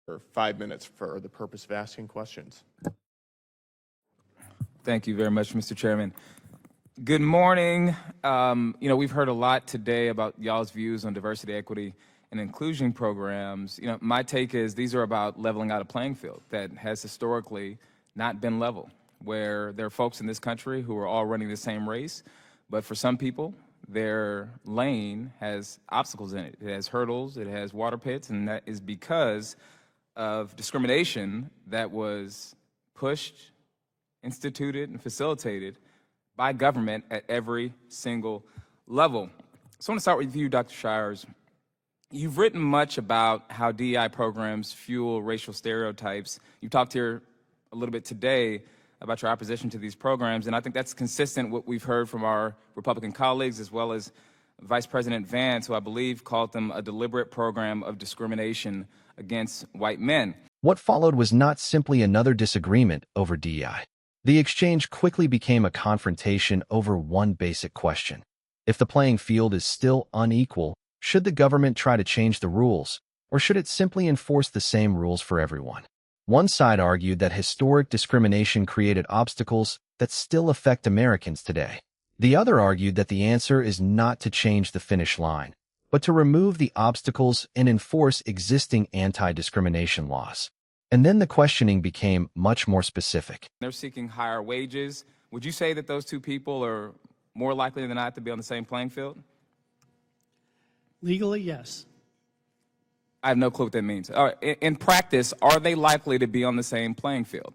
for 5 minutes for the purpose of asking questions. Thank you very much, Mr. Chairman. Good morning. We've heard a lot today about y'all's views on diversity, equity, and inclusion programs. My take is these are about leveling out a playing field that has historically not been level, where there are folks in this country who are all running the same race, but for some people, their lane has obstacles in it. It has hurdles, it has water pits, and that is because of discrimination that was pushed, instituted, and facilitated by government at every single level. So I want to start with you, Dr. Shires. You've written much about how DEI programs fuel racial stereotypes. You talked here a little bit today about your opposition to these programs, and I think that's consistent with what we've heard from our Republican colleagues, as well as Vice President Vance, who I believe called them a deliberate program of discrimination against white men. What followed was not simply another disagreement over DEI. The exchange quickly became a confrontation over one basic question. If the playing field is still unequal, should the government try to change the rules, or should it simply enforce the same rules for everyone? One side argued that historic discrimination created obstacles that still affect Americans today. The other argued that the answer is not to change the finish line, but to remove the obstacles and enforce existing anti-discrimination laws. And then the questioning became much more specific. They're seeking higher wages. Would you say that those two people are more likely than not to be on the same playing field? Legally, yes. I have no clue what that means. In practice, are they likely to be on the same playing field?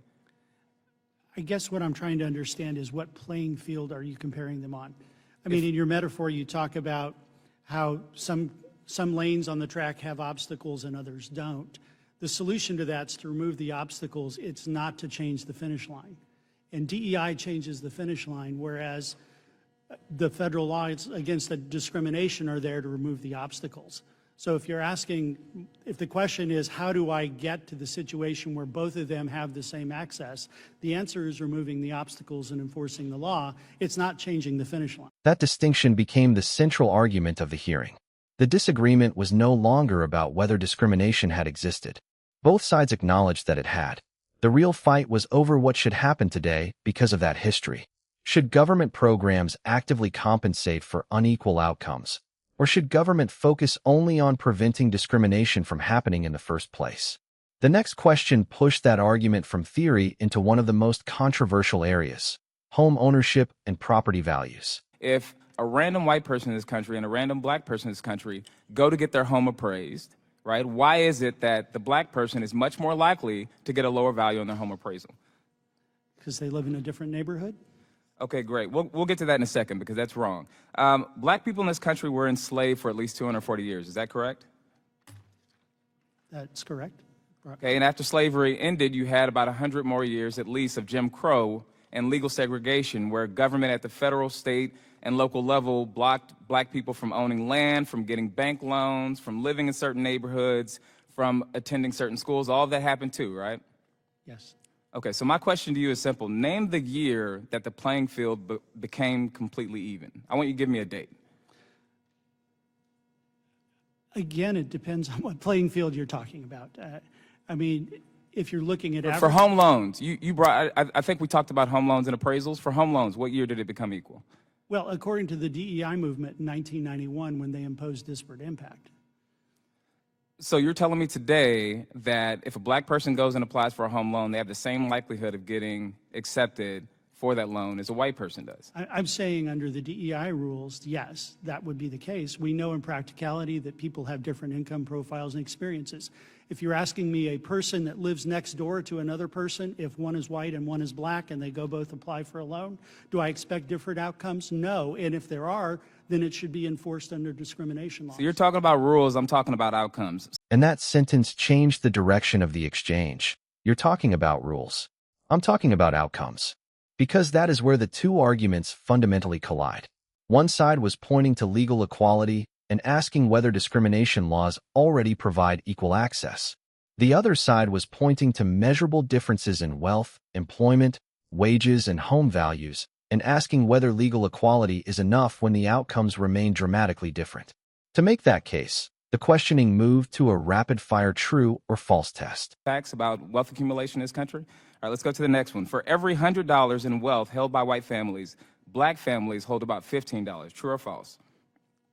I guess what I'm trying to understand is what playing field are you comparing them on? I mean, in your metaphor, you talk about how some lanes on the track have obstacles and others don't. The solution to that is to remove the obstacles. It's not to change the finish line. And DEI changes the finish line, whereas the federal laws against the discrimination are there to remove the obstacles. So if you're asking, if the question is, how do I get to the situation where both of them have the same access, the answer is removing the obstacles and enforcing the law. It's not changing the finish line. That distinction became the central argument of the hearing. The disagreement was no longer about whether discrimination had existed. Both sides acknowledged that it had. The real fight was over what should happen today because of that history. Should government programs actively compensate for unequal outcomes? Or should government focus only on preventing discrimination from happening in the first place? The next question pushed that argument from theory into one of the most controversial areas: home ownership and property values. If a random white person in this country and a random black person in this country go to get their home appraised, right, why is it that the black person is much more likely to get a lower value on their home appraisal? Because they live in a different neighborhood? Okay, great. We'll get to that in a second because that's wrong. Black people in this country were enslaved for at least 240 years. Is that correct? That's correct. Okay, and after slavery ended, you had about 100 more years at least of Jim Crow and legal segregation, where government at the federal, state, and local level blocked black people from owning land, from getting bank loans, from living in certain neighborhoods, from attending certain schools. All of that happened too, right? Yes. Okay, so my question to you is simple. Name the year that the playing field became completely even. I want you to give me a date. Again, it depends on what playing field you're talking about. I mean, if you're looking at For home loans, you brought, I think we talked about home loans and appraisals. For home loans, what year did it become equal? Well, according to the DEI movement in 1991, when they imposed disparate impact. So you're telling me today that if a black person goes and applies for a home loan, they have the same likelihood of getting accepted for that loan as a white person does? I'm saying under the DEI rules, yes, that would be the case. We know in practicality that people have different income profiles and experiences. If you're asking me a person that lives next door to another person, if one is white and one is black and they go both apply for a loan, do I expect different outcomes? No. And if there are, then it should be enforced under discrimination laws. So you're talking about rules, I'm talking about outcomes. And that sentence changed the direction of the exchange. You're talking about rules. I'm talking about outcomes. Because that is where the two arguments fundamentally collide. One side was pointing to legal equality and asking whether discrimination laws already provide equal access. The other side was pointing to measurable differences in wealth, employment, wages, and home values, and asking whether legal equality is enough when the outcomes remain dramatically different. To make that case, The questioning moved to a rapid-fire true or false test. Facts about wealth accumulation in this country? All right, let's go to the next one. For every $100 in wealth held by white families, black families hold about $15. True or false?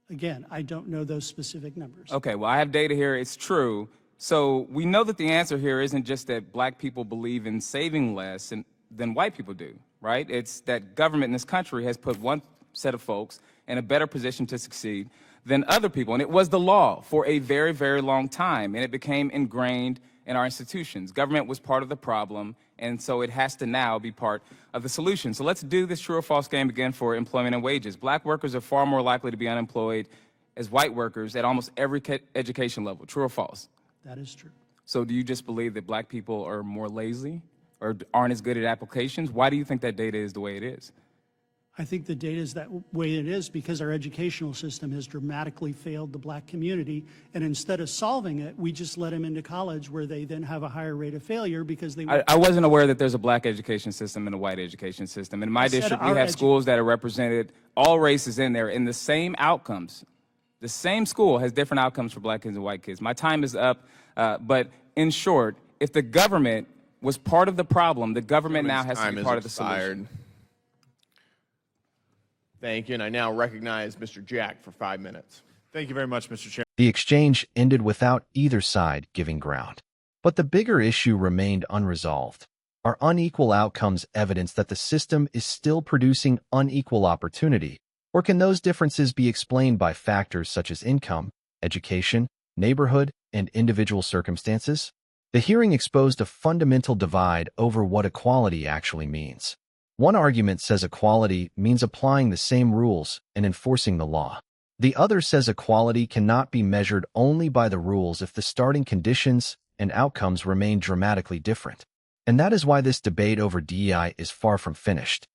Again, I don't know those specific numbers. Okay, well, I have data here. It's true. So we know that the answer here isn't just that black people believe in saving less than white people do, right? It's that government in this country has put one set of folks in a better position to succeed than other people. And it was the law for a very, very long time, and it became ingrained in our institutions. Government was part of the problem, and so it has to now be part of the solution. So let's do this true or false game again for employment and wages. Black workers are far more likely to be unemployed as white workers at almost every education level. True or false? That is true. So do you just believe that black people are more lazy or aren't as good at applications? Why do you think that data is the way it is? I think the data is that way it is because our educational system has dramatically failed the black community, and instead of solving it, we just let them into college where they then have a higher rate of failure because they... I wasn't aware that there's a black education system and a white education system. In my district, we have schools that are represented, all races in there, and the same outcomes. The same school has different outcomes for black kids and white kids. My time is up, but in short, if the government was part of the problem, the government now has to be part of the solution. Thank you, and I now recognize Mr. Jack for 5 minutes. Thank you very much, Mr. Chairman. The exchange ended without either side giving ground. But the bigger issue remained unresolved. Are unequal outcomes evidence that the system is still producing unequal opportunity, or can those differences be explained by factors such as income, education, neighborhood, and individual circumstances? The hearing exposed a fundamental divide over what equality actually means. One argument says equality means applying the same rules and enforcing the law. The other says equality cannot be measured only by the rules if the starting conditions and outcomes remain dramatically different. And that is why this debate over DEI is far from finished.